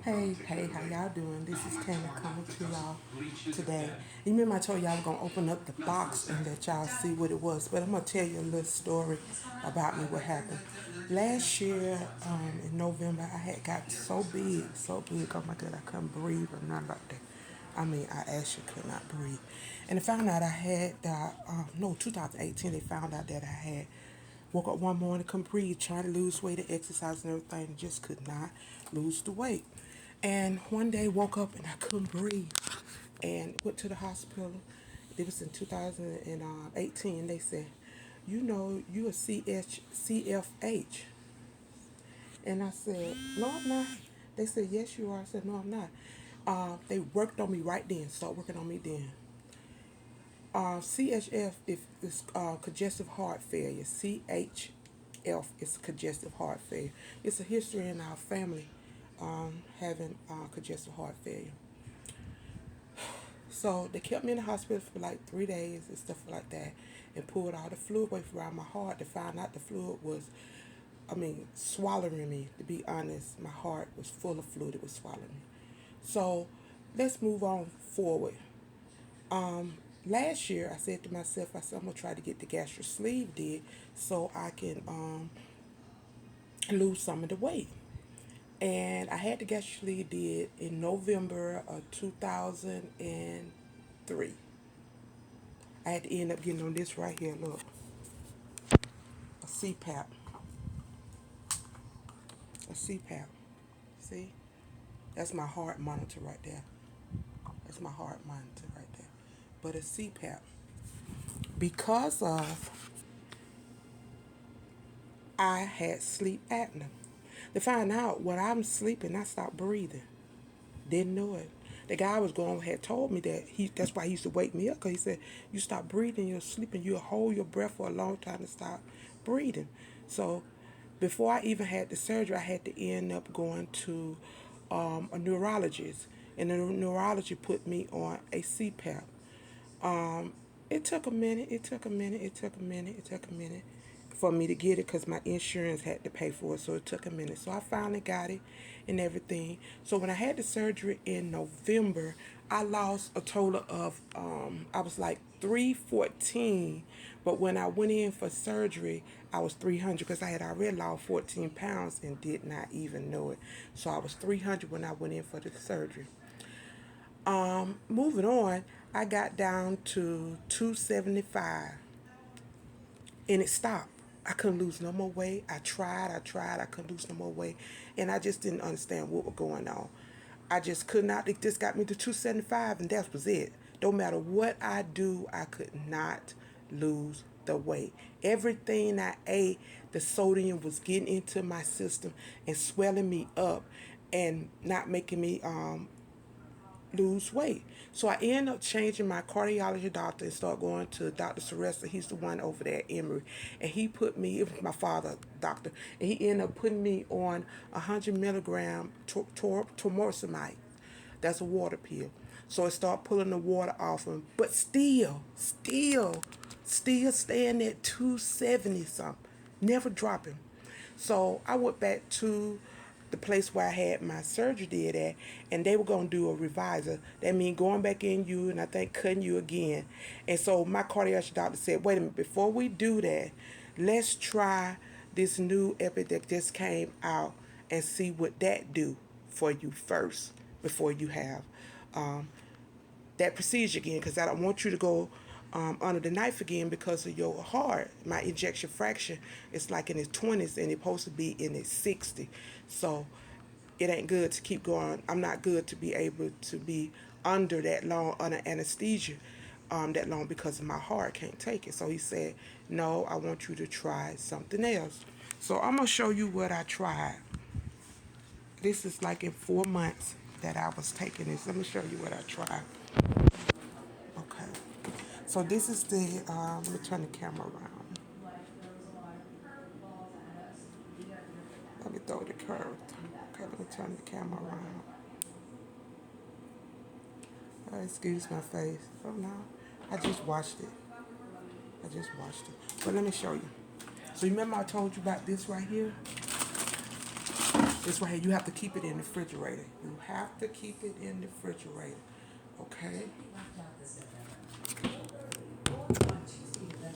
Hey, how y'all doing? This is Tammy coming to y'all today. You remember I told y'all I was gonna open up the box and let y'all see what it was, but I'm gonna tell you a little story about me, what happened. Last year, in November, I had got so big, oh my God, I couldn't breathe or nothing like that. I mean, I actually could not breathe. And they found out I had, no, 2018, they found out that I had woke up one morning, couldn't breathe, trying to lose weight and exercise and everything, and just could not lose the weight. And one day woke up and I couldn't breathe and went to the hospital. It was in 2018. They said, you know, you a CFH. And I said, no, I'm not. They said, yes, you are. I said, no, I'm not. They worked on me right then, started working on me then. CHF is congestive heart failure. CHF is congestive heart failure. It's a history in our family having congestive heart failure. So they kept me in the hospital for like 3 days and stuff like that, and pulled all the fluid away from around my heart to find out the fluid was, I mean, swallowing me. To be honest, my heart was full of fluid. It was swallowing me. So let's move on forward. Last year, I said to myself, I said, I'm going to try to get the gastric sleeve did so I can lose some of the weight. And I had the gastric sleeve did in November of 2003. I had to end up getting on this right here, look, a CPAP. A CPAP. See? That's my heart monitor right there. That's my heart monitor right there. But a CPAP. Because of I had sleep apnea. To find out when I'm sleeping, I stop breathing. Didn't know it. The guy I was going with had told me that that's why he used to wake me up, because he said, you stop breathing, you're sleeping, you'll hold your breath for a long time to stop breathing. So before I even had the surgery, I had to end up going to a neurologist. And the neurologist put me on a CPAP. It took a minute, it took a minute, it took a minute, it took a minute for me to get it because my insurance had to pay for it. So it took a minute. So I finally got it and everything. So when I had the surgery in November, I lost a total of, I was like 314. But when I went in for surgery, I was 300 because I had already lost 14 pounds and did not even know it. So I was 300 when I went in for the surgery. Moving on, I got down to 275 and it stopped. I couldn't lose no more weight. I couldn't lose no more weight. And I just didn't understand what was going on. I just could not, it just got me to 275 and that was it. No matter what I do, I could not lose the weight. Everything I ate, the sodium was getting into my system and swelling me up and not making me lose weight. So I ended up changing my cardiology doctor and start going to Dr. Sylvester. He's the one over there at Emory. And he put me, it was my father doctor, and he ended up putting me on 100 milligram tormosamide. That's a water pill. So it started pulling the water off him. But still staying at 270 something. Never dropping. So I went back to the place where I had my surgery did at, and they were gonna do a revisor. That means going back in you and I think cutting you again. And so my cardiology doctor said, wait a minute, before we do that, let's try this new epi that just came out and see what that do for you first before you have um, that procedure again, because I don't want you to go under the knife again because of your heart. My ejection fraction is like in its 20s and it's supposed to be in its 60s. So it ain't good to keep going. I'm not good to be able to be under that long, under anesthesia that long because of my heart can't take it. So he said, no, I want you to try something else. So I'm going to show you what I tried. This is like in 4 months that I was taking this. Let me show you what I tried. Okay. So this is the, let me turn the camera around. Let me throw the curve. Okay, let me turn the camera around. Oh, excuse my face. Oh no, I just washed it. I just washed it. But let me show you. So you remember I told you about this right here? This right here, you have to keep it in the refrigerator. You have to keep it in the refrigerator. Okay?